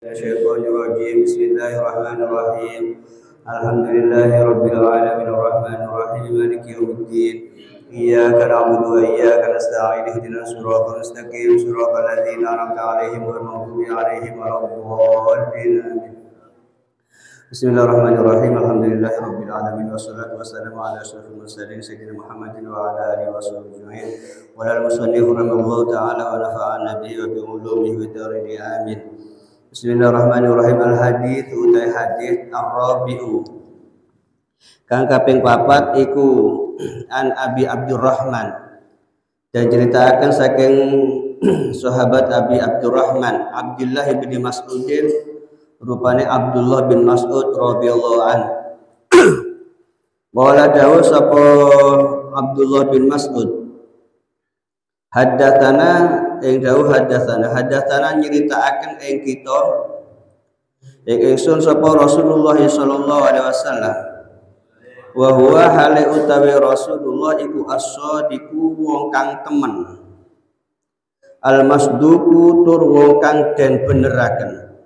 الشيطان الرجيم بسم الله الرحمن الرحيم الحمد لله رب العالمين الرحمن الرحيم مالك يوم الدين إياك نعبد وإياك نستعين اهدنا الصراط المستقيم صراط الذين أنعمت عليهم غير المغضوب عليهم ولا الضالين آمين بسم الله الرحمن الرحيم الحمد لله رب العالمين والصلاة والسلام على أشرف المرسلين سيدنا محمد وعلى آله وصحبه أجمعين وعلى المصنف رحمه الله تعالى ونفعنا به وبعلومه بالدارين آمين. Bismillahirrahmanirrahim. Al-hadits utai hadits ar-rabi'u kang kaping 4 iku an Abi Abdurrahman dan ceritakan saking sahabat Abi Abdurrahman Abdullah bin Mas'udin rupane Abdullah bin Mas'ud radhiyallahu an. Wala dawu sapa Abdullah bin Mas'ud haddatsana ing dawuh haddatsana nyritakaken ing kita ing ingsun sapa Rasulullah sallallahu alaihi wasallam wa huwa hale utawi Rasulullah iku as-shadiqu wong kang temen al-masduqu tur wong kang den beneraken.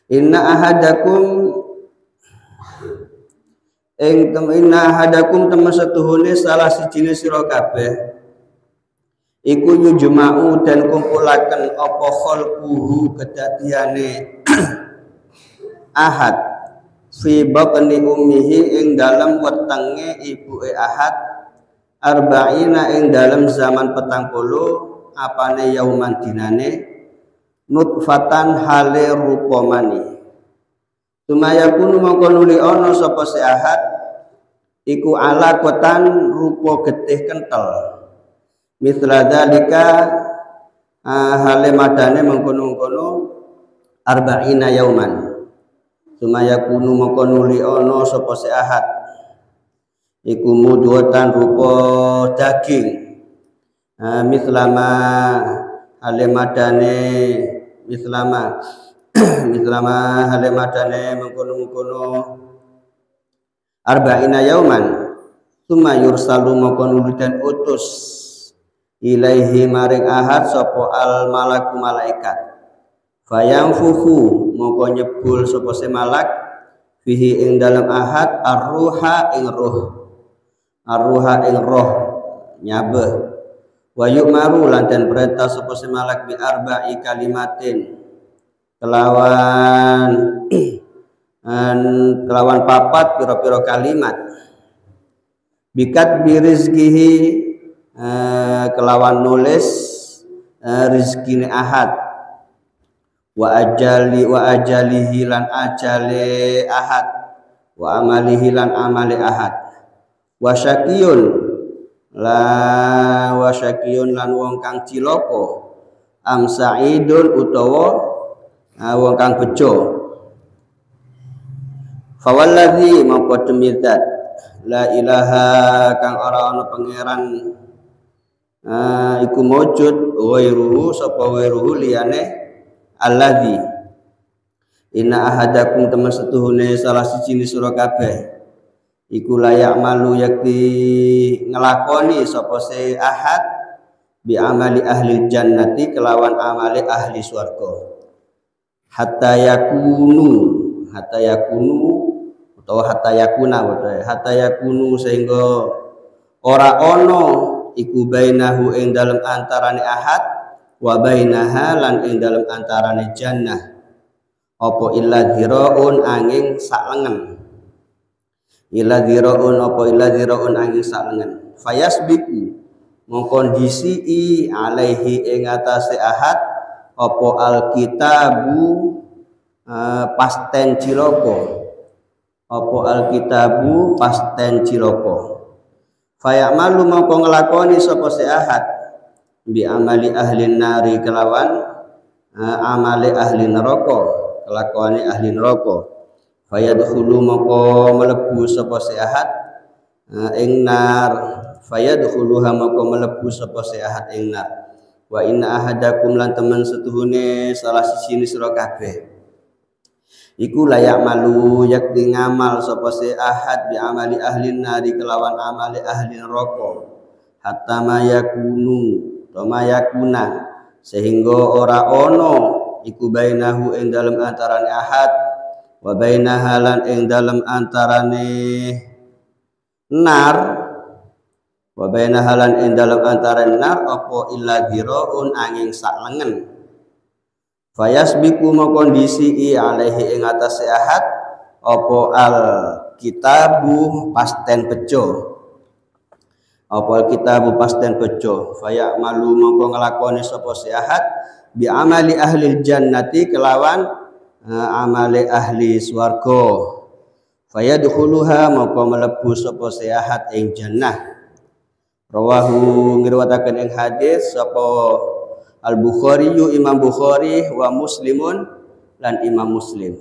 Inna ahadakum temen setuhune salah siji sira kabeh iku yujma'u dan kumpulaken apa khalquhu kedadiane ahad fi batni ummihi ing dalam wetenge ibuke ahad arba'ina ing dalam zaman 40 apane yauman dinane nutfatan hale rupa mani sumaya kunu mongko nuli ana sapa si ahad iku alaqatan rupa getih kentel mithla dzalika hale madane mengkono-kono arba'ina yauman sumaya kunu mongko nuli ana sapa si ahad iku mudghatan rupa daging mislama hale madane mislama hale madane mengkono-kono arba'ina yauman summa yursalu mongko nuli dan utus ilaihi maring ahad sapa al malaku malaikat fayamfuhu mongko nyebul sapa se malak fihi ing dalam ahad arruha ing roh nyabeh wa yu'maru lan den perintah sapa se malak bi arba'i kalimatin kelawan papat pira-pira kalimat bikat birizkihi kelawan nulis rizkine ahad wa ajalihi lan ajale ahad wa amalihi lan amale ahad wa syaqiyun lan wong kang cilaka am sa'idun utawa wong kang bejo fawalladzi maqad demidat la ilaha kang ora ana pangeran iku mujud ghairuhu sapa ghairuhu liyane alladzi inna ahadakum temen setuhune salah siji sira kabeh iku layak malu yakti ngelakoni sapa se ahad bi amali ahli jannati kelawan amali ahli swarga hatta yakunu utawa hatta yakunu sehingga ora ono iku bainahu ing dalam antarane ahad wa bainaha lan ing dalam antarane jannah apa illa dhiraun angin sak lengen angin sak lengen fayasbiku mengkondisi alaihi ing atase ahad apa alkitabu pasten cilaka Fayak malu mongko ngelakoni sapa si ahad bi amali ahli nari kelawan amali ahli neraka kelakuane ahli neraka fayadkhulu mongko mlebu sapa si ahad ing nar fayadkhuluha mongko mlebu sapa si ahad ing nar wa inna ahadakum lan temen setuhune salah siji sira kabeh iku layak malu yakti ngamal sapa se ahad bi amali ahli nari kelawan amali ahli neraka hatta mayakuna sehingga ora ono iku bainahu ing dalem antarane ahad wa bainaha lan ing dalem antarane nar wa bainaha lan ing dalem antarane nar apa illa dhiraun angin sak lengen fayasbiku ma kondisi alaihi ing atase ahad apa al kitabu pasten bejo apa kitabu pasten bejo faya malu mongko nglakoni sapa si ahad bi amali ahli jannati kelawan amali ahli swarga fayadkhuluha mongko mlebu sapa si ahad ing jannah rawahu ngriwataken ing hadis sapa al Bukhari Imam Bukhari wa Muslimun lan Imam Muslim.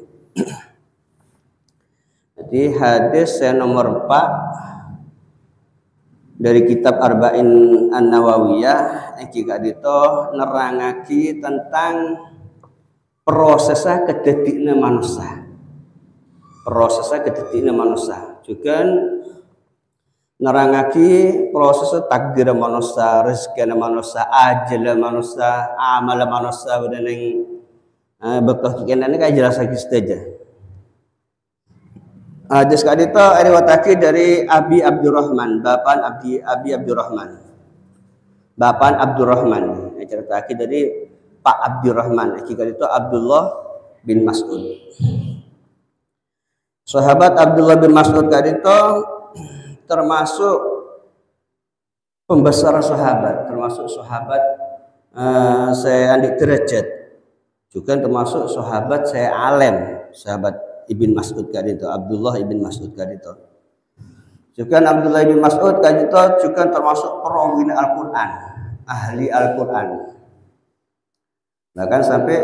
Jadi hadis nomor 4 dari kitab Arba'in An-Nawawiyah iki gak dito nerangake tentang prosesnya kedadikna manusia. Prosesnya kedadikna manusia. Juga nerangake proses takdir manusia, rezeki manusia, ajal manusia, amal manusia dan yang bekah kene kayak jelas lagi saja. Hadis kadito riwayatake dari Abi Abdurrahman, Bapan Abi Abdurrahman. Bapan Abdurrahman. Ceritake dari Pak Abdurrahman. Iki kadito Abdullah bin Mas'ud. Sahabat Abdullah bin Mas'ud kadito termasuk pembesar sahabat, termasuk sahabat saya andik derajat. Juga termasuk sahabat saya alim, sahabat Ibn Mas'ud kadito, Abdullah Ibn Mas'ud kadito. Juga Abdullah Ibn Mas'ud kadito juga termasuk perawi Al-Qur'an, ahli Al-Qur'an. Bahkan sampai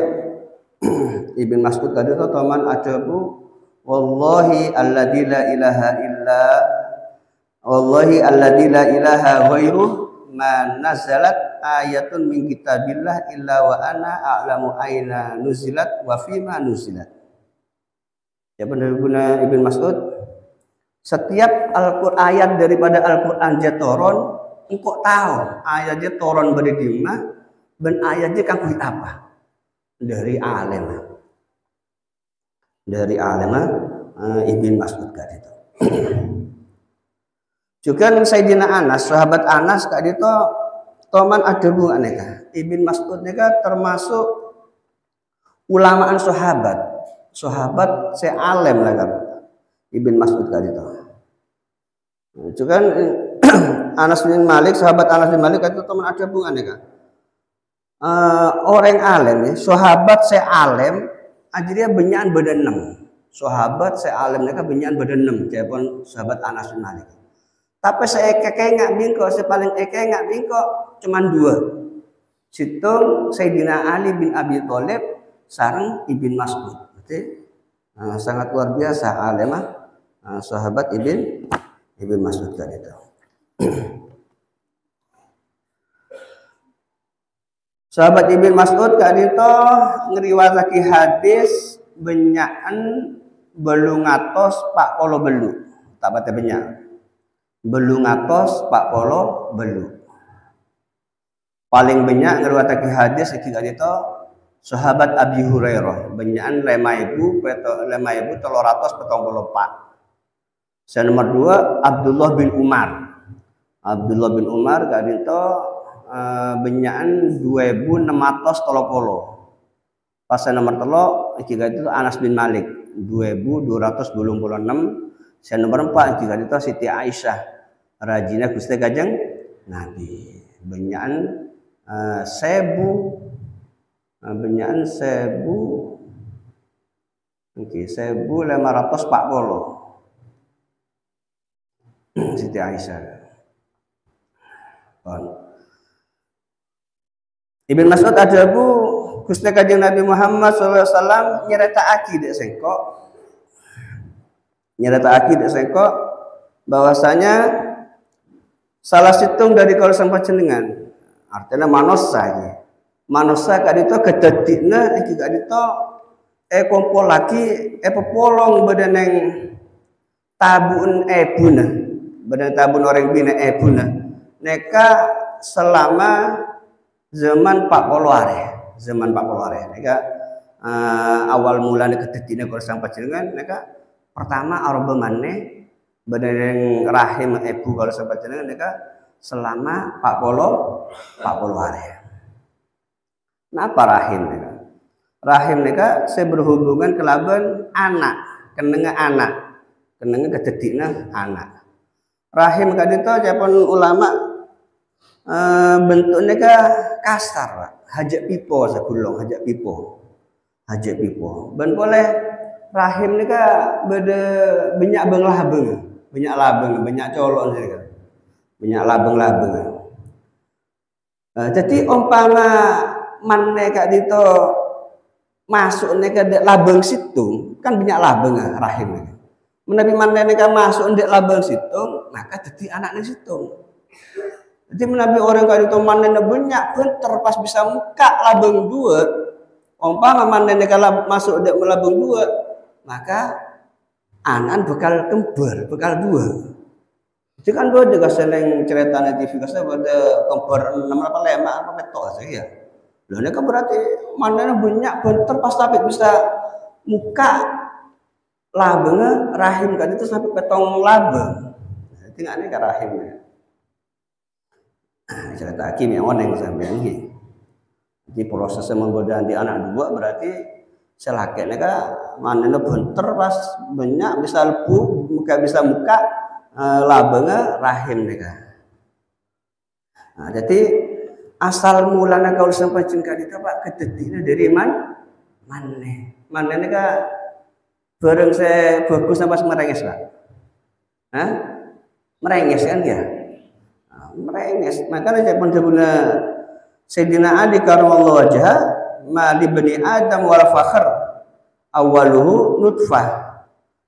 Ibn Mas'ud kadito taman ajabu wallahi alladzi la ilaha illa wallahi alladzi la ilaha ghairuh ma nazalat ayatun min kitabillah illa wa ana a'lamu aina nuzilat wa fima nuzilat. Ya benar-benar Ibn Mas'ud setiap ayat daripada Al-Qur'an je toron engkau tahu ayatnya toron beri di mana dan ayatnya kanggo apa dari alim Ibn Mas'ud kadito. Juga Sayyidina Anas, sahabat Anas kadito toman ada bungane ka. Ibn Mas'ud nika termasuk ulamaan sahabat. Sahabat saya alim lah kan Ibn Mas'ud kadito. Juga Anas bin Malik, sahabat Anas bin Malik kadito teman ada hubungannya kan. Orang alim ya, sahabat saya alim akhirnya benyakan badan 6. Sahabat saya alim mereka benyakan badan 6 japon sahabat Anas bin Malik. Tapi saya kekengak bingko, saya paling kekengak bingko cuman 2. Situng Sayyidina Ali bin Abi Thalib sareng Ibn Mas'ud. Sangat luar biasa alimah sahabat Ibn Mas'ud kadito. Sahabat Ibn Mas'ud kadito ngriwayatake hadis benyakan belum ngatos pak polo belu. Tak bate benyak. Belum ngatos pak polo belu. Paling banyak ngriwayatake hadis iki kadito sahabat Abi Hurairah benyakan 5.374. Saya nomor 2 Abdullah bin Umar. Abdullah bin Umar kadito benyakan 2.630. Pas nomor 3 iki kadito Anas bin Malik 2.286. Saya nomor 4 iki kadito Siti Aisyah rajina Gusti Kanjeng Nabi. Benyakan 1.540 Siti Aisyah. Ibn Mas'ud ajabu Gusti Kanjeng Nabi Muhammad SAW nyeritaake dek sengkok bahwasanya salah situng dari kalau sampai jenengan artinya manusia kadito kedadikna iki kadito kumpul lagi pepolong badaneng tabun badan tabun orang bina ebuna neka selama zaman Pak Polware neka awal mulanya kededine kalau sang panjenengan neka pertama arba maneh badeng rahim ibu kalau sang panjenengan neka selama 40 hari. Napa rahim neka? Rahim neka saya berhubungan kelaban anak, kenenge kededikna anak. Rahim kadito japon ulama bentuknya kasar, Pak. Hajak pipo sagulung, hajak pipo. Ben boleh rahim nika beda banyak labeng, banyak colok nika. Banyak labeng. Jadi umpama maneh kadito masuk nika labeng situ, kan banyak labeng rahim nika. Menawi maneh nika masuk ndek labeng situ, maka dadi anaknya situ. Jadi menabi orang kali itu manennya banyak bentar pas bisa muka labeng dua, umpama manennya kalau masuk dek melabeng dua, maka anak bakal kembar, bakal dua. Jadi kan gue juga sering cerita di TV kasih pada kembar 6 apa 5 apa petok aja ya. Loh ini kan berarti manennya banyak bentar pas tapi bisa muka labengnya rahim kan itu sampai petong labeng. Jadi nggak nih ke rahimnya. Cerita hakim yang oneng sampean iki. Jadi proses menggoda di anak dua berarti selakene ka manene benter pas banyak bisa lebu bisa muka labenge rahim nika. Nah, jadi asal mulanya kalau sampai cinta kita Pak kedediknya dari maneh nika bareng saya bagus sampai merenges Pak. Hah? Merenges kan ya? Merenges, makanya saya penjabuna Sayyidina Ali karramallahu wajha ma li bani Adam wal fakhr awaluhu nutfah.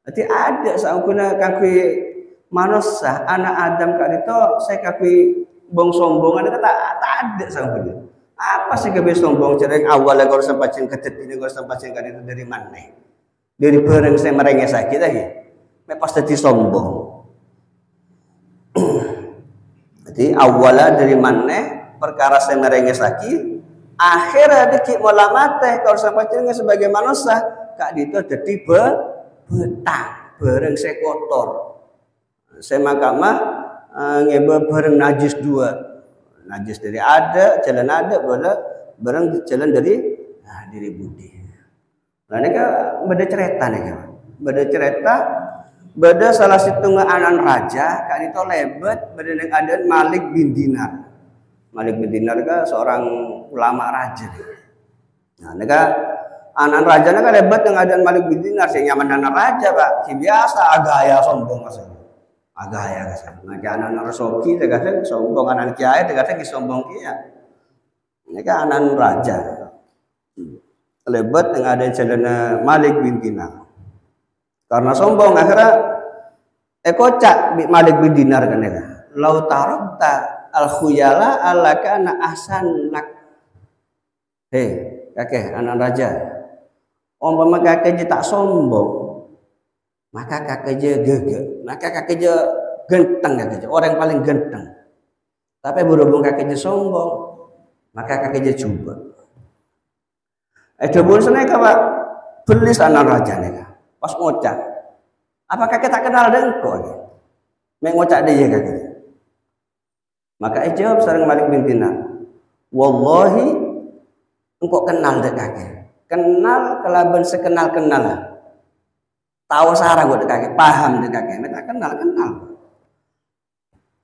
Jadi ada saungkuna kakui manusia anak Adam kali itu saya kakui bong sombong ada tak ada saungkuna. Apa sih kebe sombong cereng awalnya kalau sampai cing kedet ini kalau sampai cing kali itu dari mana? Dari bareng saya merenges lagi lagi. Pas jadi sombong. Jadi awalnya dari mana perkara saya merenges lagi, akhirnya dikit mula mate kalau sampai cenderung sebagai manusia, kak itu jadi betang, bareng saya kotor, saya makamah ngebe bareng najis dua, najis dari ada, jalan ada, bareng jalan dari diri budi. Nah ini kan beda cerita nih kan, beda cerita. Bada salah satu anak raja kan itu lebet bada yang ada Malik bin Dinar. Malik bin Dinar kan seorang ulama raja. Nah, nega anak raja kan lebet yang ada Malik bin Dinar sing nyaman anak raja Pak. Si biasa agaya sombong asal. Agaya asal. Nah, anak resoki tegase sombong anak kiai tegase sombong kiai. Nega anak raja. Lebet yang ada jalan Malik bin Dinar. Karena sombong akhirnya kocak Malik bin Dinar kan ya. Lau tarakta al khuyala alaka ana ahsan lak. Hei kakek anak raja. Umpama kakek tak sombong, maka kakek gege, maka kakek genteng kakek orang paling genteng. Tapi berhubung kakek sombong, maka kakek coba. Debon sana Pak belis anak raja nih. Pas ngocak, apakah kita kenal dengko? Mengocak dia kakek. Maka jawab sareng Malik bin Dinar, wallahi engkau kenal dek kakek. Kenal kelaban sekenal kenal. Tahu sarang gue dek kakek, paham dek kakek. Mereka kenal.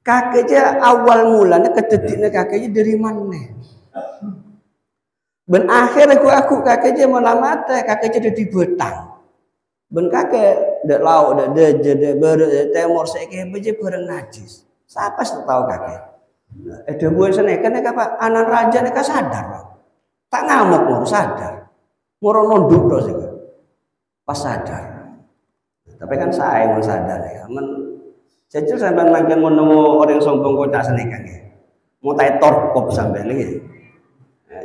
Kakeknya awal mulanya kedediknya kakeknya dari mana? Ben akhirnya aku kakeknya melamate, kakeknya udah dibetang. Ben kakek dek lauk dek temor saiki beje bareng najis. Siapa sih tahu kakek? Ada buah sana kan apa anak raja nek sadar. Tak ngamuk mau sadar. Moro nunduk tok sih. Pas sadar. Tapi kan saya mau sadar ya. Men jajal sampean mangken ngono orang sombong kocak senekan ya. Mau tai torkop sampean iki.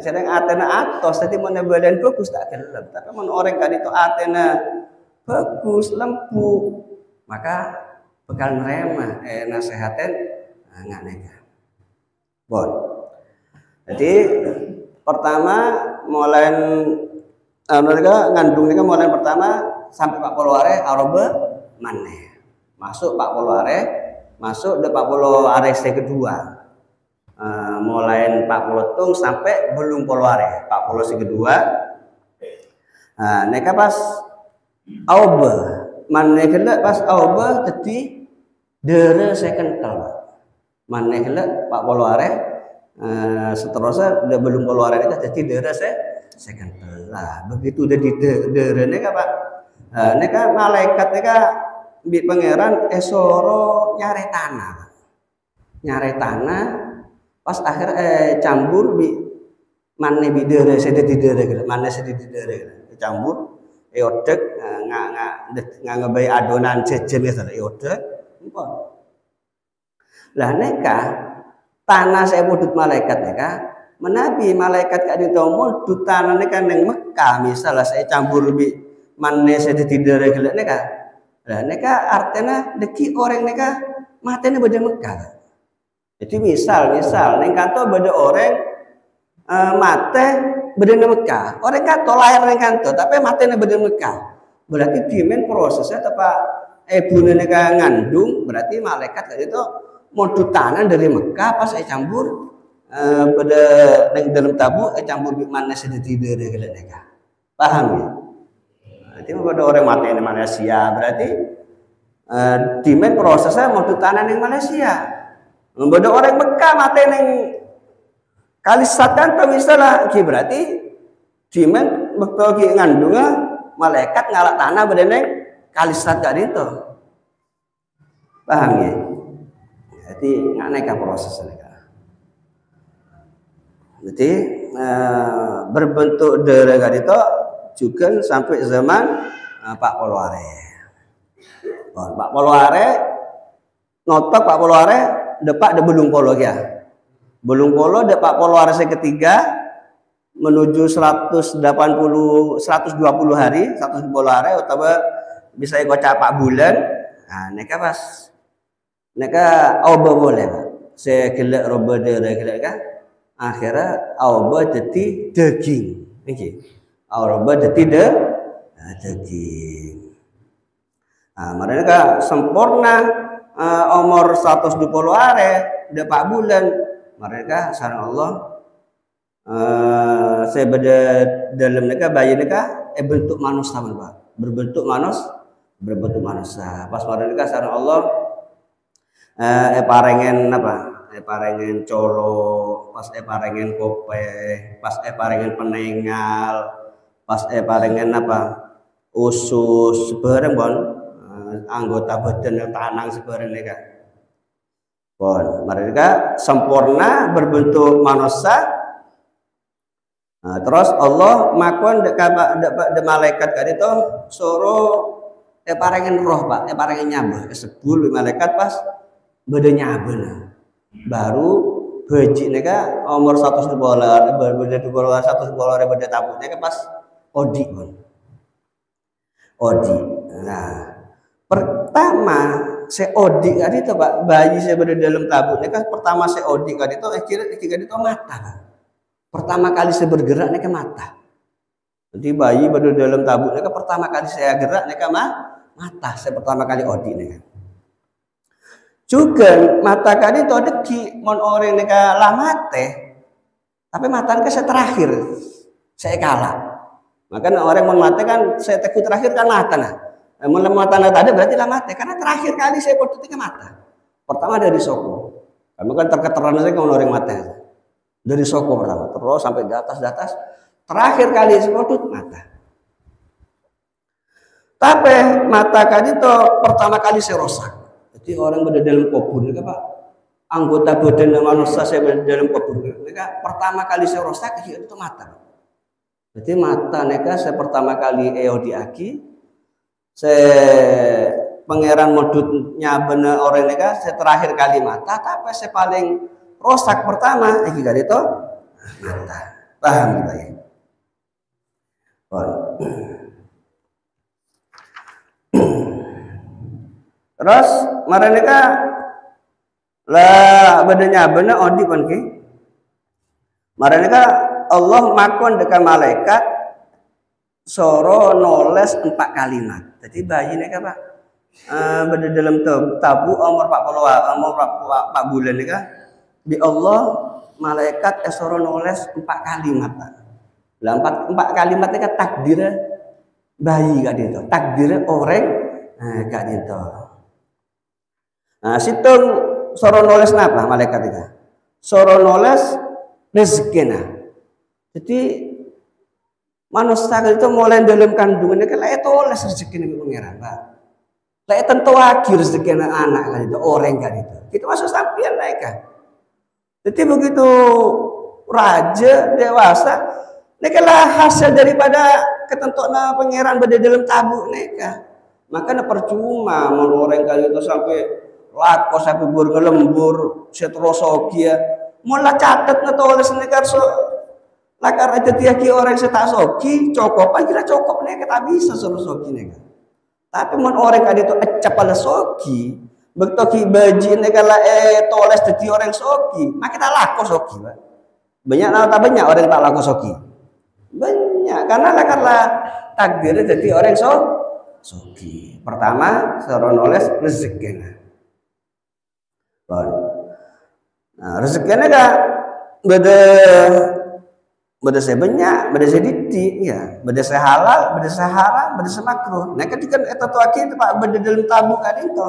Sedang atena atos tadi mau badan bagus tak gelem. Tapi mun orang kan itu atena bagus, lempu, maka bekal nerema nasehaten nggak nega. Bon. Jadi pertama mulai mereka ngandung nika mulai pertama sampai 40 are aroba maneh. Masuk 40 are, masuk 40 are kedua. Mulai 40 tung sampai belum 40 are, 40 kedua. Neka pas auba maneh kelak pas auba dadi dere sekentel. Maneh kelak 40 are seterusnya udah belum 40 are neka dadi dere sekentel. Lah begitu udah di dere neka Pak. Neka malaikat neka bi pangeran esoro nyare tanah. Nyare tanah pas akhir campur bi maneh bi dere sededi dere kelak maneh sededi dere campur odek nggak ngebay adonan jejen ya salah odek lah neka tanah saya mudut malaikat neka menabi malaikat kak ditomo mudut tanah neka neng Mekah misalnya saya campur bi maneh saya tidak reguler neka lah neka artinya deki orang neka matanya beda Mekah jadi misal neng kantor beda orang mate beda Mekah orang kantor lahir neng kantor tapi matanya beda Mekah berarti dimen prosesnya tepat ibu neka ngandung berarti malaikat kak itu modul tanah dari Mekah pas campur pada dalam tabu campur mana sedih dari mereka paham ya? Berarti pada orang mati di Malaysia berarti dimen prosesnya modul tanah di Malaysia. Pada orang Mekah mati neng kalisat kan misalnya berarti dimen betul ngandungnya malaikat ngalak tanah pada neng kalisat gak itu paham ya? Jadi nggak neka proses neka. Jadi berbentuk derega itu juga sampai zaman Pak Polware. Pak Polware notok Pak Polware depak de Belung Polo ya. Belung Polo de Pak Polware ketiga menuju 120 hari 120 hari atau bisa gocap Pak bulan. Nah neka pas neka auba boleh Pak. Saya kelak roba dere kelak kan. Akhirnya auba jadi daging. Niki. Auba jadi daging. Nah, mereka sempurna umur 120 hari depak bulan. Mereka sareng Allah saya beda dalam neka bayi neka bentuk manusia Pak. Berbentuk manusia. Pas mereka sareng Allah parengen apa? Parengen colo, pas parengen kope, pas parengen penengal, pas parengen apa? Usus sebareng bon anggota badan yang tanang sebareng mereka. Bon, mereka sempurna berbentuk manusia. Nah, terus Allah makon de malaikat kan itu suruh parengen roh Pak, parengen nyabah sebul malaikat pas bedanya benar baru beji neka umur 100 dolar berbeda $100 beda tabutnya pas odi nah pertama saya odi kan itu Pak bayi saya berada dalam tabut neka pertama saya odi kan itu kira itu mata pertama kali saya bergerak neka mata jadi bayi berada dalam tabut neka pertama kali saya gerak neka mata saya pertama kali odi neka juga mata kali itu ada ki mon orang neka lamate tapi mata ke saya terakhir saya kalah makanya orang mon mate kan saya teku terakhir kan mata nah mon mata tadi berarti lamate karena terakhir kali saya potong mata pertama dari soko kami kan terketeran saya kalau orang mate dari soko pertama terus sampai di atas terakhir kali saya potong mata tapi mata kali itu pertama kali saya rusak. Jadi orang berada dalam kubur, Pak. Anggota badan manusia saya berada dalam kubur. Mereka pertama kali saya rusak itu mata. Jadi mata mereka saya pertama kali diaki. Saya pangeran modutnya bener orang mereka. Saya terakhir kali mata, tapi saya paling rusak pertama. Kali itu mata. Paham kita ya? Terus mereka lah badannya benar odi pun ki. Mereka Allah makon dekat malaikat soro noles 4 kalimat. Jadi bayi ini apa? Berada dalam tabu umur 40 umur 4 bulan ini kan di Allah malaikat soro noles 4 kalimat. Lah 4 kalimat ini kan takdir bayi gak itu, takdir orang gak itu. Nah, situng soro noles napa malaikat itu? Soro noles rezekina. Jadi manusia itu mulai dalam kandungannya kan lah itu oles rezeki nih pengiran, Pak. Lah tentu lagi rezeki anak kan itu orang kan itu. Kita masuk sampian naik kan. Jadi begitu raja dewasa, nikalah hasil daripada ketentuan pengiran berada dalam tabu neka. Makanya percuma mau orang kali itu sampai lako sampai bergelembur setrosoki ya. Mula catat na to oles neka so. Lakar aja tiaki orang setak soki, cokopan kira cokop nih kita bisa suruh soki nih. Tapi mon orang kali itu acap ala soki, bektoki baji nih kalau toles jadi orang soki, mak kita laku soki, Pak. Banyak atau tak banyak orang tak laku soki? Banyak, karena lakarlah takdirnya jadi orang soki. Pertama, seorang noles rezekinya. Nah, rezekinya kan beda saya banyak, beda saya didi, ya, beda saya halal, beda saya haram, beda saya makruh. Nah, ketika itu tuh akhirnya Pak beda dalam tabu kan itu.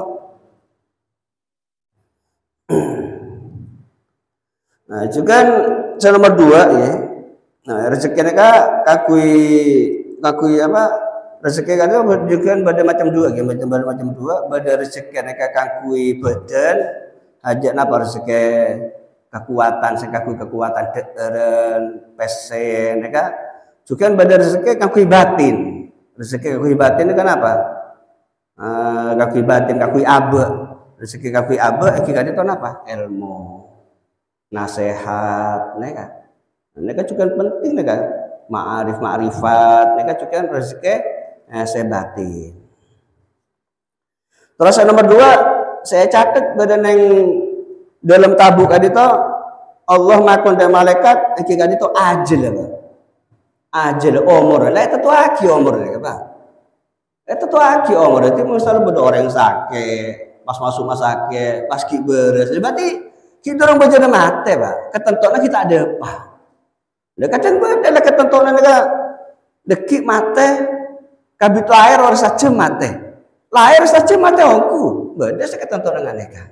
Nah, juga yang nomor 2 ya. Nah, rezekinya kan kakui apa? Rezeki kan itu juga beda macam 2 ya, macam 2, beda rezekinya kan kakui badan, hajat napa rezeki kekuatan dan pesen ya juga pada rezeki kakui batin itu kan apa kakui batin kakui abe rezeki kakui abe ikan itu apa ilmu nasihat ini kan juga penting nih kan ma'rifat ini kan juga rezeki saya batin. Terus yang nomor 2 saya catat badan yang dalam tabuk tadi itu Allah makon dan malaikat ikan itu ajil apa? Ajil umur. Lah itu tuh aki umur ya, Pak. Itu tuh aki umur. Itu misalnya ada orang sakit, pas masuk rumah sakit, pas beres. Berarti kita orang berjalan mati, Pak. Ketentuannya kita ada apa? Lah kadang ada ketentuannya kita dekik mati, kabit lahir orang saja mati. Lahir saja mati aku. Beda ketentuan dengan mereka.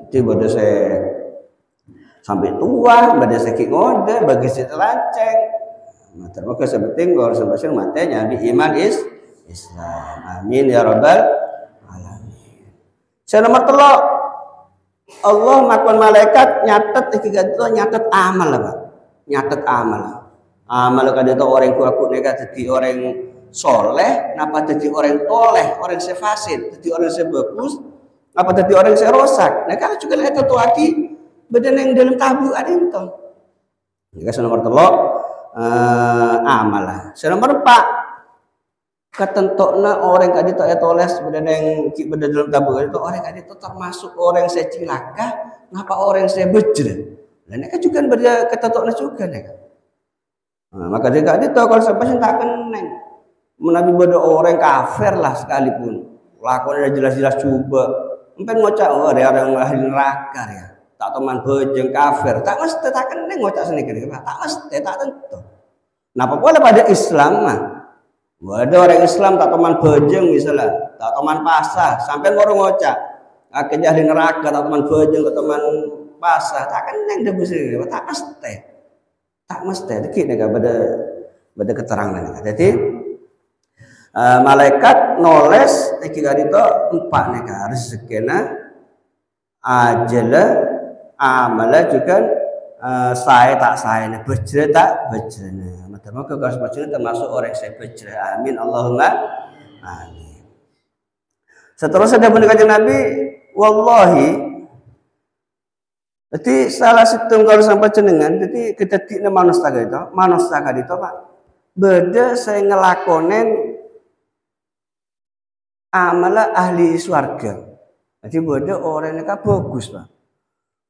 Tiba saya sampai tua, pada sakit ngode, bagi saya lanceng. Terima kasih penting kalau sampai matanya di iman Islam. Amin ya rabbal alamin. Saya nomor 3 Allah makon malaikat nyatet nyatet amal lah, Pak. Nyatet amal. Amal kada itu orang ku neka jadi orang soleh, napa jadi orang toleh, orang sefasid, jadi orang sebagus. Apa tadi orang saya rosak? Nah kalau juga lihat itu lagi badan yang dalam tabu ada itu. Jika nomor 3 amal lah. Nomor 4 ketentuan orang kadi tak toles badan yang badan dalam tabu itu orang kadi itu termasuk orang saya cilaka, ngapa orang saya bejre. Dan ini kan juga beda ketentuan juga nih. Nah, maka jika itu kalau sampai tak keneng, menabi pada orang kafir lah sekalipun, lakukan jelas-jelas coba. Empen ngocak ada orang ahli neraka ya. Tak teman bejeng kafir, tak mesti tak keneng ngocak sedikit tak mesti tak tentu. Napa boleh pada Islam mah? Ada orang Islam tak teman bejeng misalnya, tak teman pasah, sampai orang ngocak. Akhirnya ahli neraka tak teman bejeng, tak teman pasah, tak keneng dah busir, tak mesti. Tak mesti dikit nih pada keterangan. Jadi malaikat noles ikiga itu 4 neka rezekina ajala amala juga saya tak saya bejre tak bejre. Maka kalau bejre termasuk orang saya bejre. Amin Allahumma amin. Seterusnya ada mendekati Nabi wallahi. Jadi salah satu kalau sampai jenengan jadi kedetiknya manusia itu Pak beda saya ngelakonen amala ahli swarga. Jadi beda orang yang bagus, Pak.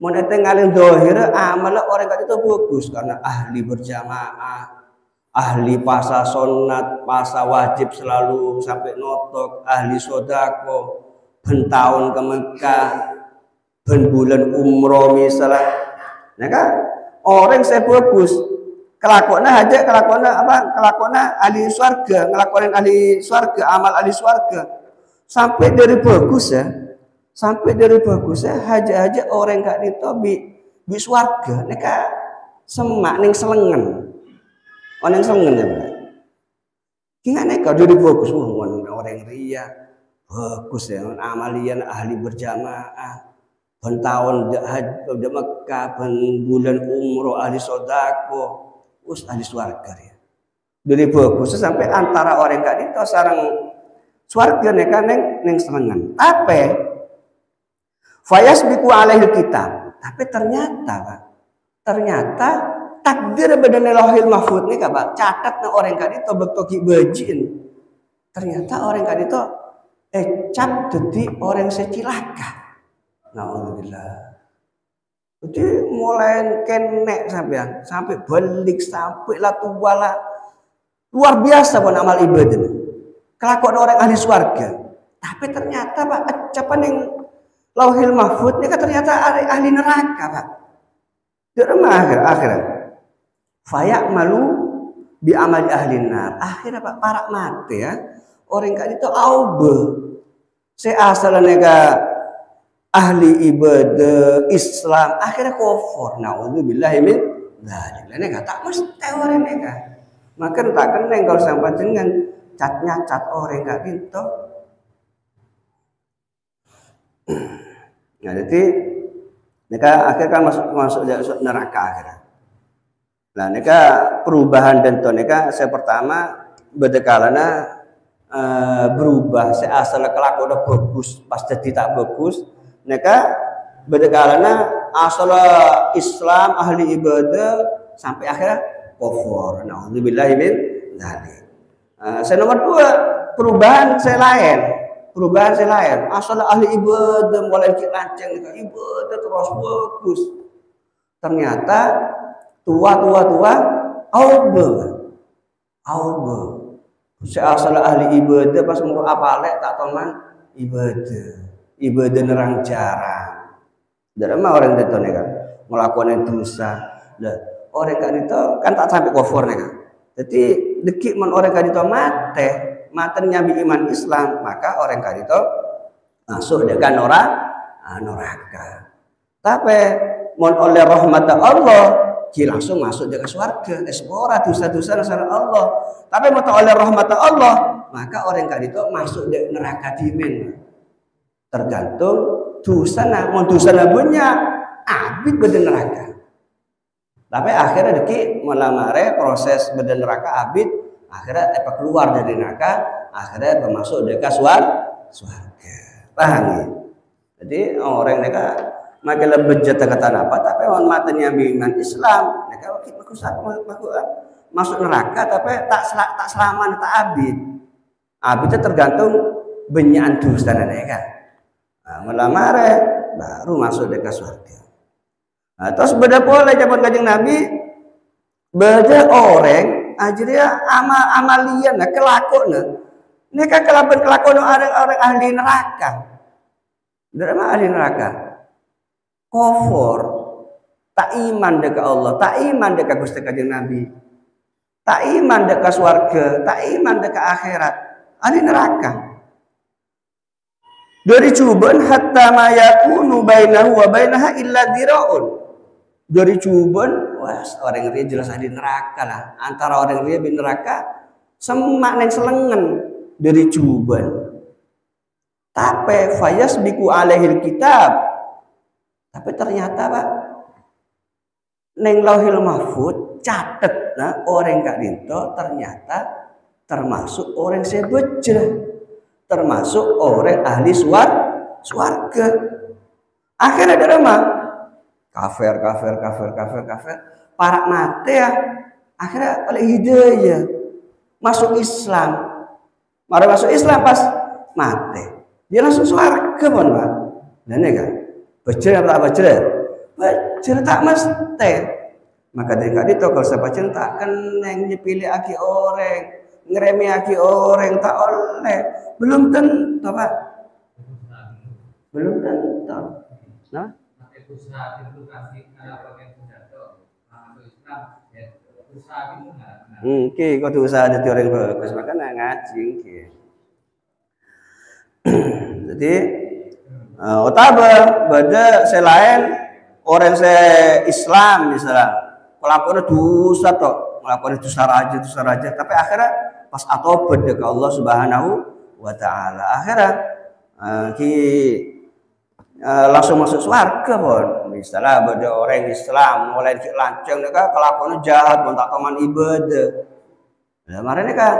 Mau nete ngalih dohir amala orang itu bagus karena ahli berjamaah, ahli puasa sunat, puasa wajib selalu sampai notok, ahli sodako, ben tahun ke Mekah, ben bulan umroh misalnya, nah kan orang saya bagus, kelakuannya aja, kelakuannya ahli swarga, ngelakuin ahli swarga, amal ahli swarga, sampai dari bagus ya, aja orang gak ditobi di swarga, neka semak ning selengen. Orang seneng ya, gimana kalau jadi bagus, orang ria, bagus ya, amalian ahli berjamaah, tahun di Mekah, bulan umroh ahli sodako, ahli swarga ya. Jadi bagus sampai antara orang gak itu sarang swarga neka neng selengan. Tapi fayas biku alaihi kitab. Tapi ternyata takdir badan lahil mahfud nih Pak, catat na orang kali itu bektoki bajin. Ternyata orang kali itu cap jadi orang secilaka. Nauzubillah. Jadi mulai kenek sampai balik sampai lah tua lah. Luar biasa pun amal ibadah. Kelakuan orang ahli swarga. Tapi ternyata Pak, capan yang lauhil mahfud ini kan ternyata ahli neraka Pak. Di rumah akhirat. Fayak malu bi amali ahli nar. Akhirnya Pak parak mati ya. Orang kali itu aube. Saya asalnya ka ahli ibadah Islam akhirnya kufur. Nauzubillah min dzalik. Neka tak mesti orang neka. Maka tak keneng kalau sampai dengan cat orang gak gitu. Nah, jadi neka akhirnya kan masuk neraka akhirnya. Nah, neka perubahan dan neka saya pertama bedekalana berubah. Saya asal kelakuan udah bagus, pas jadi tak bagus. Neka bedekalana asal Islam ahli ibadah sampai akhirnya kufur. Nauzubillahi min dzalik. Saya nomor 2 perubahan saya lain. Asal ahli ibadah mulai lanceng ibadah terus bagus. Ternyata tua auba. Saya asal ahli ibadah pas mau apalek tak teman ibadah nerang jarang. Dari mana orang itu kan melakukan dosa. Orang kan itu kan tak sampai kufur kan. Jadi dekik man orang kan itu matenya bi iman Islam, maka orang kan itu masuk dengan neraka. Tapi mon oleh rahmat Allah langsung masuk ke surga. Ora dosa-dosa nasara Allah. Tapi mau oleh rahmat Allah, maka orang kan itu masuk ke neraka dimen. Tergantung dosa mau dosa banyak, abid beden neraka. Tapi akhirnya deki melamare proses beden neraka abid, akhirnya keluar dari neraka, akhirnya masuk ke surga. Paham ya? Jadi orang mereka makin lebih jatuh kata apa, tapi orang matanya bimbingan Islam, mereka masuk neraka, tapi tak selamat, tak abid. Abidnya tergantung banyakan dosa mereka. Nah, melamare baru masuk ke surga. Nah, terus beda pula zaman Kanjeng Nabi, beda orang akhirnya amalian kelakuan. Ini kan kelakuan orang ahli neraka. Dari mana ahli neraka? Kufur, tak iman dekat Allah, tak iman dekat Gusti Kanjeng Nabi, tak iman dekat surga, tak iman dekat akhirat, ahli neraka. Dari cubaan hatta ma yakunu bainahu wa bainaha illa dzira'un. Dari cubaan, orang dia jelas ahli neraka lah. Antara orang dia di neraka semak neng selengen dari cubaan. Tapi fayas biku alaihil kitab. Tapi ternyata Pak, neng lauhil mahfud catet nah orang gak dinto ternyata termasuk orang sebejah, termasuk orang ahli swarga. Akhirnya ada mah kafir, parak mati ya. Akhirnya oleh hidayah masuk Islam. Mari masuk Islam pas mati, dia langsung swarga pun Pak. Dan ya kan? Bejel apa tak bejel? Bejel tak mesti. Maka dari kali itu kalau sepacen tak keneng nyepilih aki orang, ngeremi aki orang tak oleh. Belum tentu Pak. Belum tentu. Nah? Oke, kau tu usaha jadi orang bagus, makanya ngaji. Jadi, otaba beda selain orang saya Islam misalnya. Pelakunya dosa toh, melakukan dosa raja, tapi akhirnya pas atobat ke Allah Subhanahu wa taala. Akhirnya langsung masuk surga pun. Misalnya ada orang Islam mulai lancang mereka kelakuannya jahat, pun tak teman ibadah. Nah, marane kan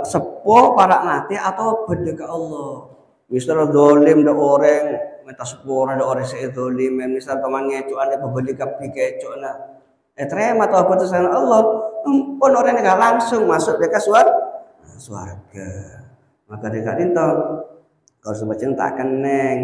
sepuh para nanti atau beda ke Allah. Misalnya dolim ada orang minta sepura ada orang saya dolim, misal teman ngecuk ada pembeli kapi kecuk na, terima atau apa tulisan Allah, pun orang ini langsung masuk dekat surga. Maka dekat itu kalau semacam tak keneng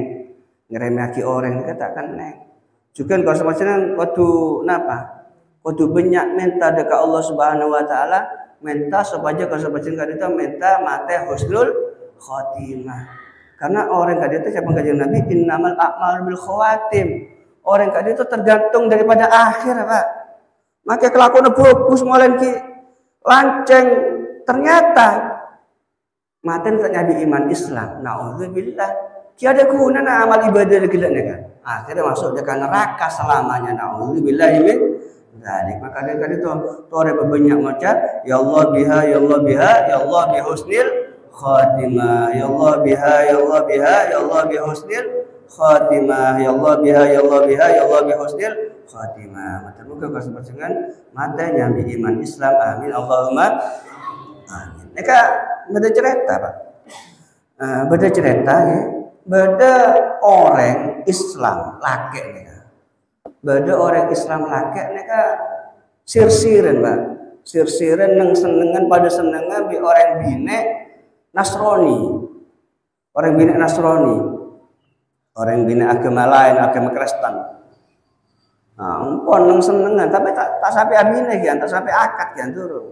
ngeremaki orang dekat tak keneng. Juga kalau semacam kudu napa, kudu banyak minta dekat Allah Subhanahu Wa Taala, minta supaya kalau semacam itu minta mate husnul khotimah. Karena orang kali itu siapa kajian Nabi innamal a'mal bil khawatim. Orang kali itu tergantung daripada akhir, Pak. Maka kelakuan bagus mulai ki lanceng ternyata maten tak nyabi iman Islam. Nauzubillah. Ki ada guna amal ibadah gila kan. Akhirnya masuk dia neraka selamanya. Nauzubillah min dzalik. Maka dia kali itu tore banyak maca ya Allah biha ya Allah biha ya Allah bi husnil khatimah ya Allah biha ya Allah biha ya Allah bi husnil khatimah ya Allah biha ya Allah biha ya Allah bi husnil khatimah. Mata muka kesepacengan mata nyambi iman Islam. Amin Allahumma amin. Neka beda cerita Pak. Beda cerita ya. Beda orang Islam laki neka. Beda orang Islam laki neka sirsiren Pak. Sirsiren nang senengan pada senengan bi orang bine Nasrani, orang bina Nasrani, orang bina agama lain, agama Kristen. Nah, pun nang senengan, tapi tak sampai abine kian, tak sampai akad kian turun.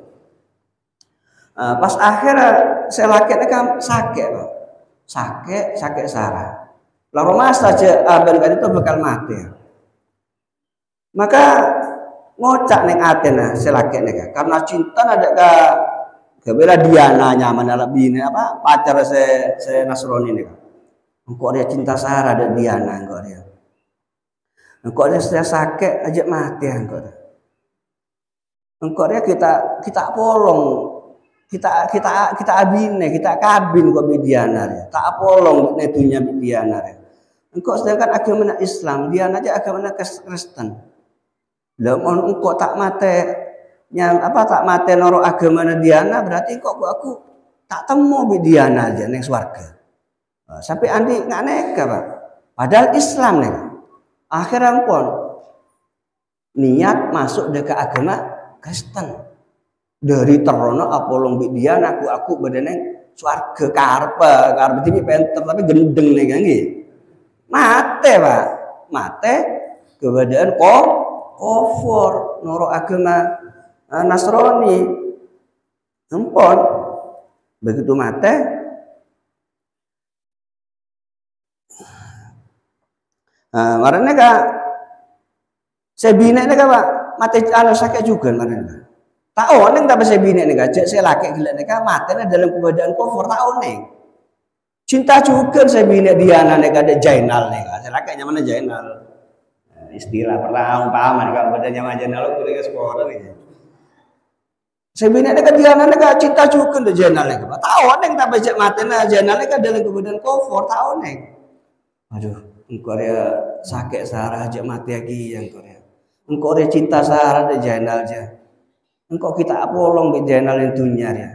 Pas akhirnya saya laki kan sakit sarah. Lalu mas saja abang kan itu bakal mati. Maka ngocak neng Athena saya laki karena cinta ada kebela Diana nyaman dalam bini apa pacar saya Nasrani ini kan. Engkau dia cinta Sarah ada Diana engkau dia. Engkau dia sudah sakit aja mati engkau dia. Engkau dia kita polong kita abine kita kabin kau Diana dia. Tak polong netunya Diana dia. Engkau sedangkan agama Islam Diana aja agama Kristen. Lamun engkau tak mati tak mati noro agama Diana berarti kok aku tak temu Diana aja neng swarga. Sampai andi nggak neka Pak. Padahal Islam nih. Akhirnya pun niat masuk ke agama Kristen. Dari terono apolong Diana aku badannya swarga karpe tipi penter tapi gendeng nih kan mate Pak. Mate keberadaan kufur noro agama Nasrani empon begitu mate marane ka saya bina ni ka Pak mate anu sakit juga marane tak oneng tapi saya bina ni ka saya laki gila ni ka mate dalam keadaan kufur tak oneng cinta juga saya bina Diana ni ka ada Jainal ni ka saya laki nyaman Jainal istilah pernah umpaman ka badannya sama Jainal aku ke sekolah ni sebenarnya kan Diana neka cinta juga ke Jainal neka. Tahu neng tak baca matena Jainal neka dalam kemudian kufur tahu neng. Aduh, engkau dia sakit Sarah aja mati lagi yang Korea. Engkau dia cinta Sarah de Jainal aja. Engkau kita apolong di Jainal yang dunia ya.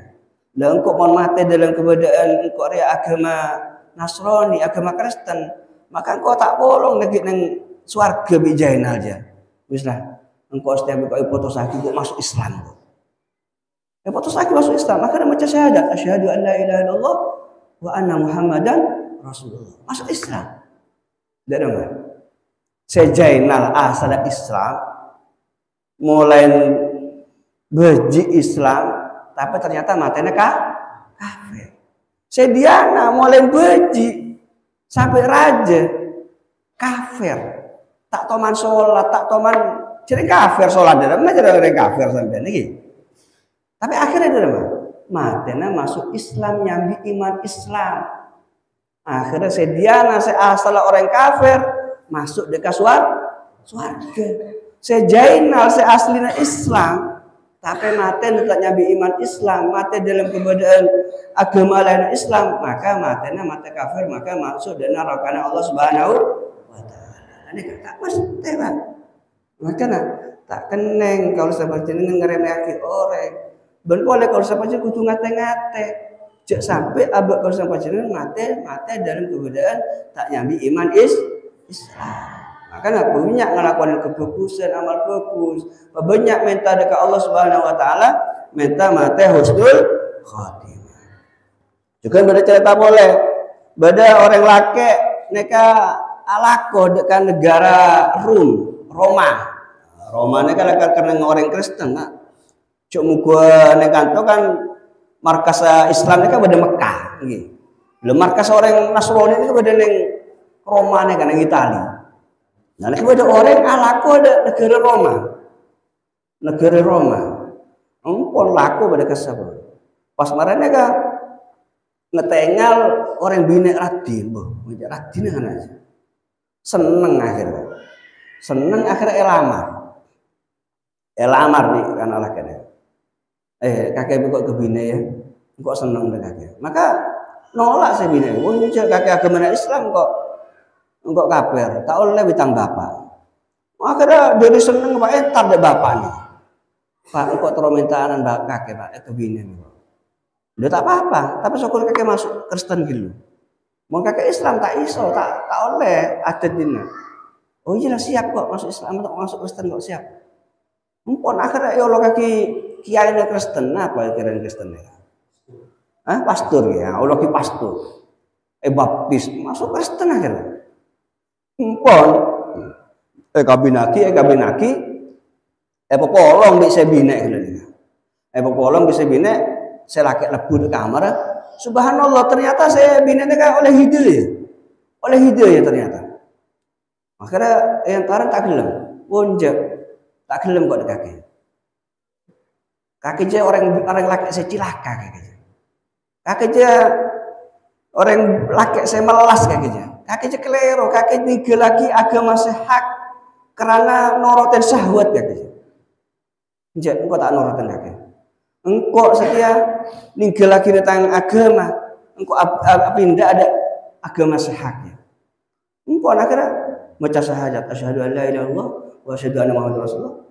Lah engkau mau mati dalam keadaan engkau dia agama Nasrani, agama Kristen, maka engkau tak polong lagi neng swarga di Jainal aja. Bislah, engkau setiap engkau putus lagi engkau masuk Islam. Putus lagi masuk Islam, akhirnya macam syahadat asyhadu an la ilaha illallah wa anna Muhammadan Rasulullah. Masuk Islam. Tidak dengar. Saya Jainal asal Islam, mulai beji Islam tapi ternyata matanya kafir. Sediana mulai beji sampai raja kafir, tak toman sholat, tak toman jadi kafir sholat dia, mana jadi orang kafir sampai ini. Tapi akhirnya dia matanya masuk Islam, nyambi iman Islam. Akhirnya sediana saya asal orang kafir masuk dekat surga. Saya jainal saya aslinya Islam, tapi mati tidak nyambi iman Islam, mati dalam keberadaan agama lain Islam, maka matanya mati kafir, maka masuk dan neraka Allah Subhanahu wa taala. Ini tak mesti, Pak. Makanya tak keneng kalau sampai jenengan ngeremehake orang. Ben boleh kalau sampai jenengan kudu ngate-ngate. Jek sampai abad kalau sampai jenengan mati dalam keberadaan tak nyambi iman Islam. Makanya banyak ngelakuin kebagusan, amal bagus. Banyak minta dekat Allah Subhanahu wa taala, minta mati husnul khatimah. Juga beda cerita boleh. Beda orang laki neka alako dekat negara Roma. Roma neka laka karena orang Kristen. Cuk muga neka itu kan markas Islam neka beda Mekah nggih. Lha markas orang Nasrani itu beda ning Roma neka ning Italia. Nah, ada orang alaku ada negara Roma. Negara Roma. Empon laku pada kesabut. Pas marahnya kan ngetengal orang bina Radin, Radin kan aja. Seneng akhirnya. Seneng akhirnya elamar. Elamar nih kan alaknya. Kakek kok kebina ya. Kok seneng dengan kakek. Maka nolak saya bina. Oh, kakek agama Islam kok enggak kafir, tak oleh bitang bapak. Akhirnya dari seneng Pak entar deh bapak nih. Pak kok terus mintaan kakek Pak itu bini nih. Udah tak apa-apa, tapi syukur kakek masuk Kristen gitu. Mau kakek Islam tak iso, tak oleh adat dina. Oh iya lah siap kok masuk Islam, masuk Kristen kok siap. Mumpun akhirnya ya Allah kaki kiai Kristen, apa kira Kristen ya? Pastor ya, Allah ki pastor. Baptis masuk Kristen akhirnya. Empon kabinaki popolong bisa bina popolong bisa bina saya laki lebu di kamar subhanallah ternyata saya bina kan oleh hidayah ternyata akhirnya yang taran tak gelem wonjak tak gelem kok kaki aja orang laki saya cilaka kaki aja orang laki saya melas kaki aja kelero, kaki tiga lagi agama sehat karena norotin syahwat kaki. Enggak, engkau tak norotin kaki. Engkau setia tiga lagi tentang agama, engkau pindah ada agama sehatnya. Engkau akhirnya baca syahadat asyhadu an la ilaha illallah wa asyhadu anna muhammadar rasulullah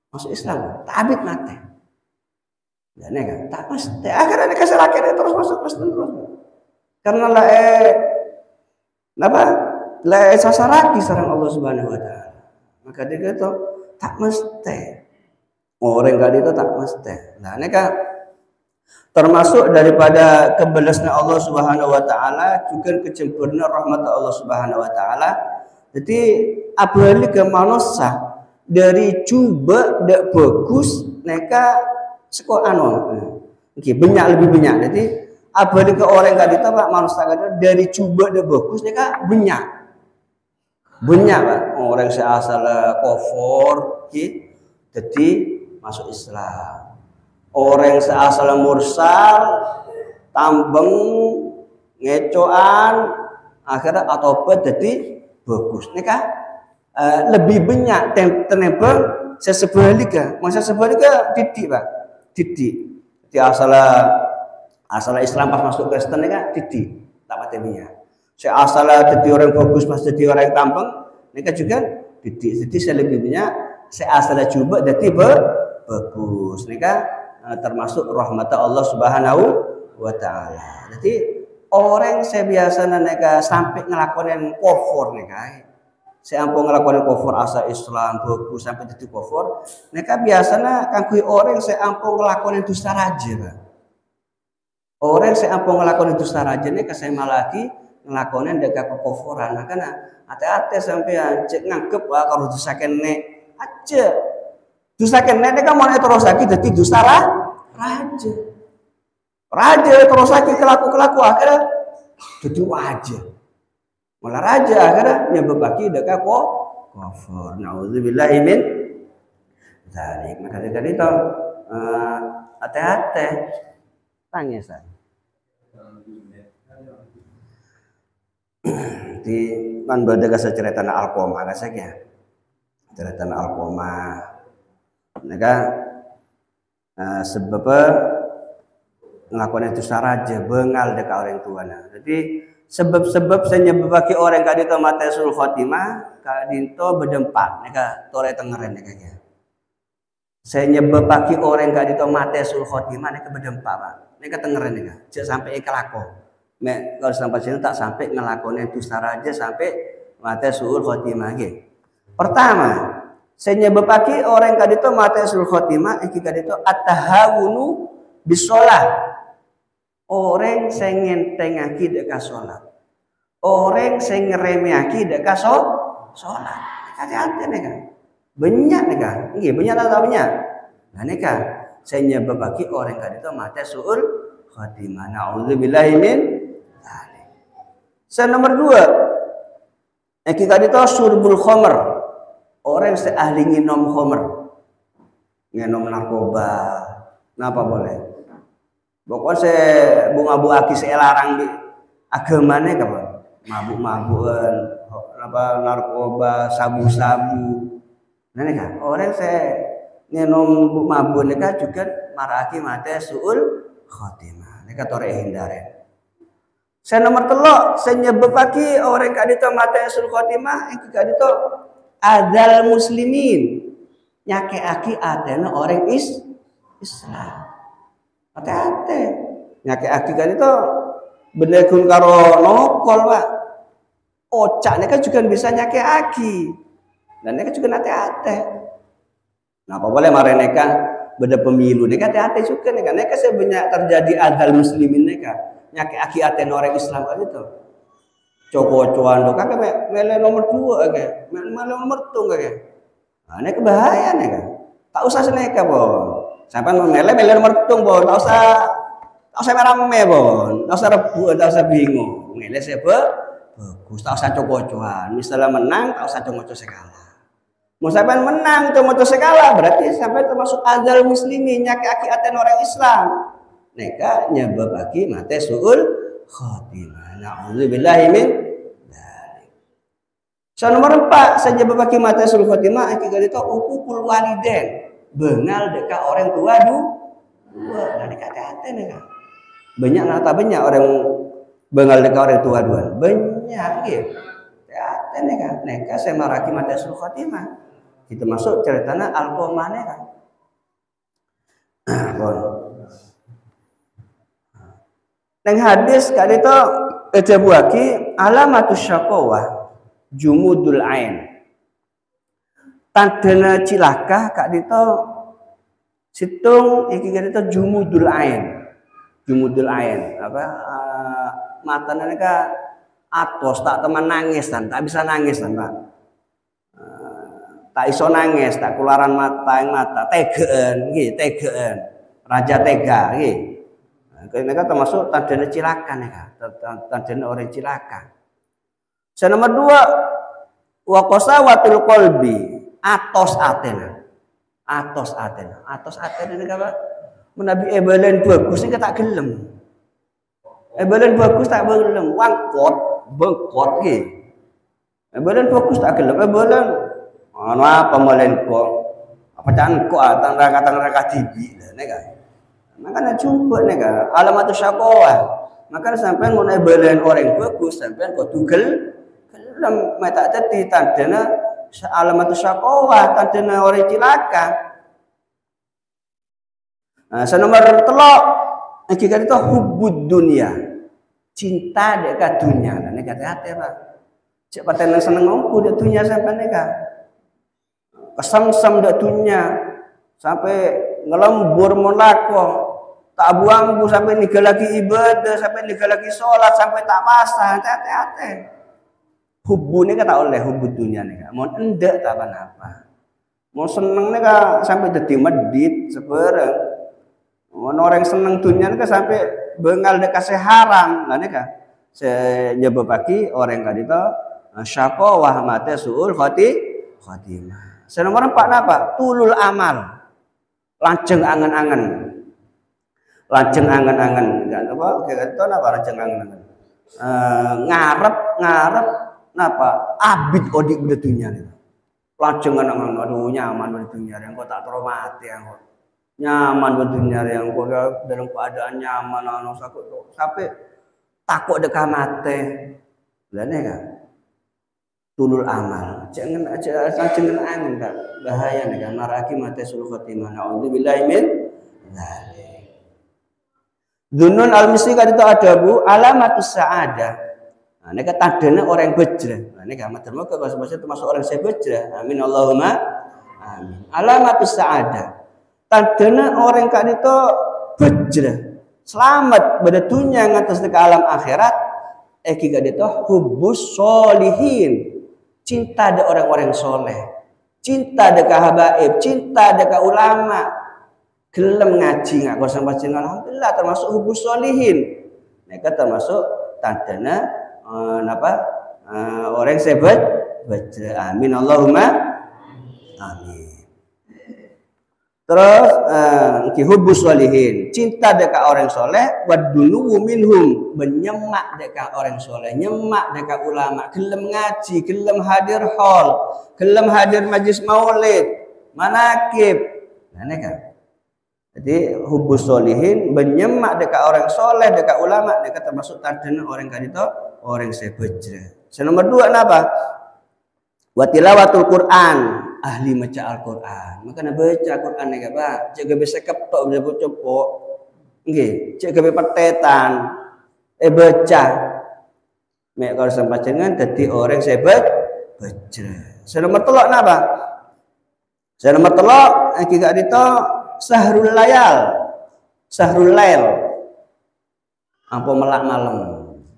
masuk Islam, tabit mati. Dan kan, tak pasti. Akhirnya dikasih laki terus masuk Kristen terus. Karena lah napa? Lah sasaraki sareng Allah Subhanahu wa taala. Maka dia kata tak mesti. Orang kali itu tak mesti. Nah, ini kan termasuk daripada kebelasnya Allah Subhanahu wa taala juga kecempurna rahmat Allah Subhanahu wa taala. Jadi apalagi ke manusia dari coba dak bagus neka sekolah banyak lebih banyak. Jadi apalagi ke orang gak ditolak manusia dari coba dia bagus dia kan banyak Pak orang seasal kufur jadi masuk Islam orang seasal mursal tambeng ngecoan akhirnya atobat jadi bagus ini kan lebih banyak tenebel sesebalika masa sebalika didik Pak didik jadi asal Islam pas masuk Kristen ini kan didik tak pateminya. Saya asal jadi orang bagus pas jadi orang tampang ini kan juga didik. Jadi saya lebih banyak saya asal coba jadi bagus. Ini kan termasuk rahmat Allah Subhanahu wa taala. Jadi orang saya biasa neka sampai ngelakuin kufur nih kan. Saya ampun ngelakuin kufur asal Islam bagus sampai jadi kufur. Neka biasanya kan orang saya ampun ngelakuin dusta raja. Orang saya ampun ngelakuin dusta raja nih ke saya lagi ngelakuin dekat kekufuran. Nah karena hati-hati sampai cek ngangkep kalau dosa kene aja Dosa kene nek mau terus lagi dadi dosa raja. Raja terus lagi kelaku akhirnya dadi wajah. Malah raja akhirnya nyebabake deka kok kafir. Nauzubillahi min dzalik. Maka dari itu hati-hati tangisan. Di kan beda cerita Alqomah rasanya. Cerita Alqomah. Nega sebab ngelakukan itu saraja bengal dekat orang tuanya. Jadi sebab-sebab saya nyebabake orang kadito mate sul khotimah kadito berdempak nega tore tengeren nega. Saya nyebabake orang kadito mate sul khotimah nega berdempak Pak. Nega tengeren nega. Cek sampai kelako. Nek kalau sampai sini tak sampai ngelakukan itu saraja sampai mate sul khotimah nggih. Pertama, saya nyebabake orang kadito mate sul khotimah iki kadito at-tahawunu bisolah. Orang sing ngentengake dek salat. Orang sing ngremehake dek salat. Hati-hati nek. Banyak nek. Nggih, banyak atau banyak. Nah nek saya nyebabake orang kadito mate sul khotimah. Nauzubillahi min dzalik. Nomor 2. Iki kadito surbul khamr. Orang yang ahli nginom khamr, nginom narkoba, napa boleh? Pokoknya saya bunga-bunga saya larang di agamanya kapan? Mabuk-mabukan, apa narkoba, sabu-sabu. Nah nih kan, orang saya nginom mabuk nih kan juga maraki mate suul khotimah. Nih kan tore hindare. Saya nomor 3, saya nyebabake orang kadito mate suul khotimah, iki kadito adal muslimin nyakeaki adana orang Islam. Hati-hati. Nyakeaki kan itu bener kun karo nokol Pak. Ocak kan juga bisa nyakeaki. Dan mereka juga hati-hati. Nah apa boleh mare neka beda pemilu neka hati-hati juga neka sebanyak terjadi adal muslimin neka nyakeaki adana orang Islam itu. Coko-coan do kakek mele nomor 2 kakek mele nomor 3 kakek. Nah nek bahaya nek. Tak usah seneka bon. Sampai mele nomor 3 bon. Tak usah merame bon. Tak usah rebu, tak usah bingung. Mele sebe bagus. Tak usah coko-coan. Misalnya menang tak usah coko-coko sekala. Mau sampai menang coko-coko sekala berarti sampai termasuk azal muslimin nyaki-aki aten orang Islam. Neka nyebabake mate suul khotimah. Nauzubillahi min dzalik. Nomor 4, saya nyebabake mate suul khotimah iki itu uququl walidain. Bengal dekat orang tua dua. Nah hati-hati neka. Banyak orang bengal dekat orang tua dua. Banyak gitu. Hati-hati neka saya maraki mate suul khotimah. Kita masuk ceritanya Alqomah neka. Bon. Neng hadis kali itu ejabuaki alamatus syaqawah jumudul ain. Tandana cilaka kak dito situng iki kali itu jumudul ain. Jumudul ain apa matanya neka atos tak teman nangis dan tak bisa nangis dan Pak. Tak iso nangis, tak keluaran mata tegeen nggih, tegeen. Raja tega nggih. Mereka termasuk tandanya cilaka nih tandanya orang cilaka. Nomor 2 waqasawatul qalbi atos atena ini apa menabi ebelen bagus ini tak gelem ebelen bagus tak gelem wangkot bengkot gitu ebelen bagus tak gelem ebelen apa melenko apa cangko tangga tibi nih kan. Makanya coba nih kan, alamatus syaqawah. Maka sampai mau belain orang bagus, sampai kau tugel, kalau mata tadi tandana alamatus syaqawah, tandana orang cilaka. Nah, nomor 3, kita itu hubbud dunia, cinta dekat dunia. Nah, ini hati-hati Pak. Cek paten seneng ngomku dekat dunia sampai nih kan, kesem-sem dekat dunia, sampai ngelembur molako. Tak buang bu sampai nikah lagi ibadah, sampai nikah lagi sholat, sampai tak pasang, hati-hati. Hubbu ini kata oleh hubbu dunia nih, mau enggak tak apa-apa. Mau seneng nih kak sampai jadi medit sebarang. Orang seneng dunia nih sampai bengal dikasih haram, lah nih kak. Sejauh pagi orang kak itu syako wahmate suul khotimah. Senomor 4 apa? Tulul amal, lajeng angen-angen, lajeng angen-angen. Apa? Kita tahu apa lajeng angen-angen? Ngarep napa? Abid odik bedunya nih. Lajeng angen-angen, aduh nyaman bedunya yang kok tak traumati yang kok. Nyaman bedunya yang kok dalam keadaan nyaman anu sampai takut dekat mate. Lah nih kan. Tulul amal, jangan aja jangan angin kan, bahaya nih kan, maraki mate sul khotimah. Nauzubillahi min dzalik. Dunun al-misri kan itu ada bu, alamatus sa'adah. Nah, ini kan tandanya orang bejra. Nah, ini kan matermo ke bahasa termasuk orang saya bejra. Amin Allahumma amin. Alamatus sa'adah. Tandanya orang kan itu bejra. Selamat pada dunia ngatas ke alam akhirat. Kita itu hubbus solihin. Cinta ada orang-orang soleh, cinta ada habaib, cinta ada ulama, gelem ngaji nggak kau sampai cina alhamdulillah termasuk hubus solihin. Mereka termasuk tandanya orang sebat baca amin Allahumma amin. Terus hubus solihin, cinta dekat orang soleh, wadunu minhum, menyemak dekat orang soleh, nyemak dekat ulama, gelem ngaji, gelem hadir hall, gelem hadir majlis maulid, manakib, nah ini kan. Jadi hubus solihin, menyemak dekat orang soleh, dekat ulama, mereka termasuk tandanya orang kan itu orang sebejra. Nomor 2 apa? Watilawatul Quran. Ahli maca Al-Quran, makanya baca Quran nih Pak. Cek bisa ketok bisa copok, nggih. Cek gawe petetan, baca. Mek kalau sampai jangan jadi orang sebet baca. Nomor 3 napa? Nomor 3 kita itu sahrul layal, sahrul lail. Apa melak malam?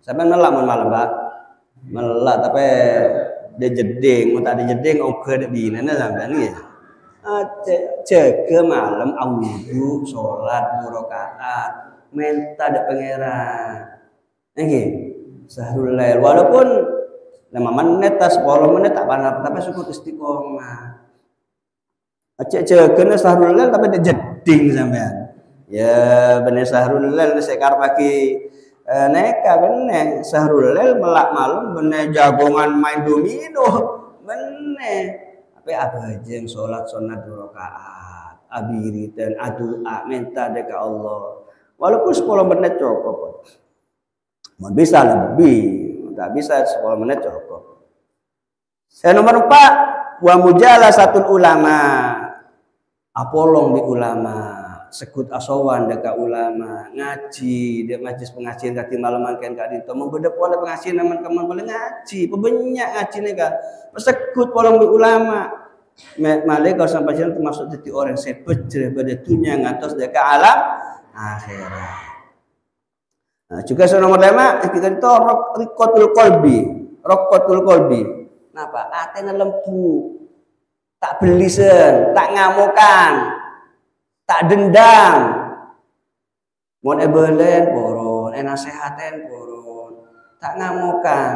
Sampai melak malam Pak? Melak tapi dia jeding, mau tak ada jeding, oke ada binatang sampai ni. Jaga malam, awudu, sholat, murokaat, minta ada pangeran. Oke, sahrul lail. Walaupun 5 menit, 10 menit tak panas, tapi cukup istiqomah. Jaga sahrul lail tapi dia jeding sampai. Ya bener sahrul lail sekar pagi. Neka bener sahrul lail melak malam bener jagongan main domino bener tapi apa aja yang sholat sunat 2 rakaat abiritan adua minta dekat Allah walaupun 10 menit cukup mau bisa lebih nggak bisa 10 menit cukup. Nomor 4 wa mujalasatul ulama apolong di ulama sekut asawan dekat ulama ngaji dia majlis pengajian kati malaman kan kak dito mau beda pola pengajian naman kaman boleh ngaji pebanyak ngaji nih kak sekut polong di ulama malih kalau sampai sini termasuk jadi orang sebet pada dunia ngatos dekat alam akhirat. Nah, juga nomor 5 kita itu rokotul kolbi napa atena lempu tak belisen tak ngamukan tak dendam, mau ebelen poron, nasehaten poron, tak ngamukan.